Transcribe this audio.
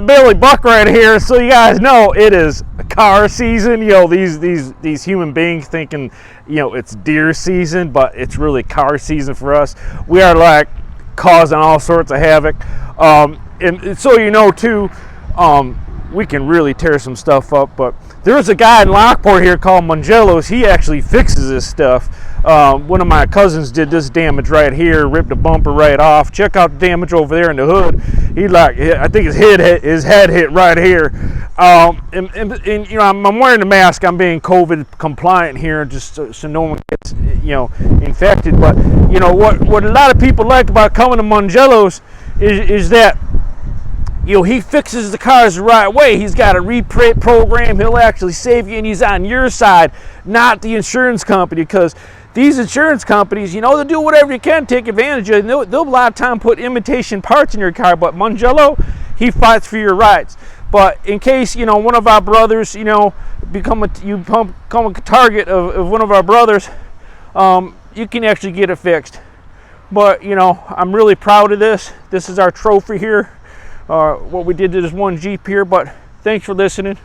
Billy Buck right here, so you guys know it is car season. You know, these human beings thinking, you know, it's deer season, but it's really car season for us. We are like causing all sorts of havoc, and so you know too, we can really tear some stuff up. But there's a guy in Lockport here called Mongielos. He actually fixes this stuff. One of my cousins did this damage right here, ripped the bumper right off. Check out the damage over there in the hood. He like, I think his head hit right here. And you know, I'm wearing the mask. I'm being COVID compliant here, just so no one gets, you know, infected. But you know what a lot of people like about coming to Mongielos is that, you know, he fixes the cars the right way. He's got a reprint program. He'll actually save you, and he's on your side, not the insurance company. Because these insurance companies, you know, they'll do whatever you can to take advantage of it. They'll a lot of time put imitation parts in your car. But Mongielo, he fights for your rights. But in case, you know, one of our brothers, you know, become a target of one of our brothers, you can actually get it fixed. But, you know, I'm really proud of this. This is our trophy here. What we did to this one Jeep here. But thanks for listening.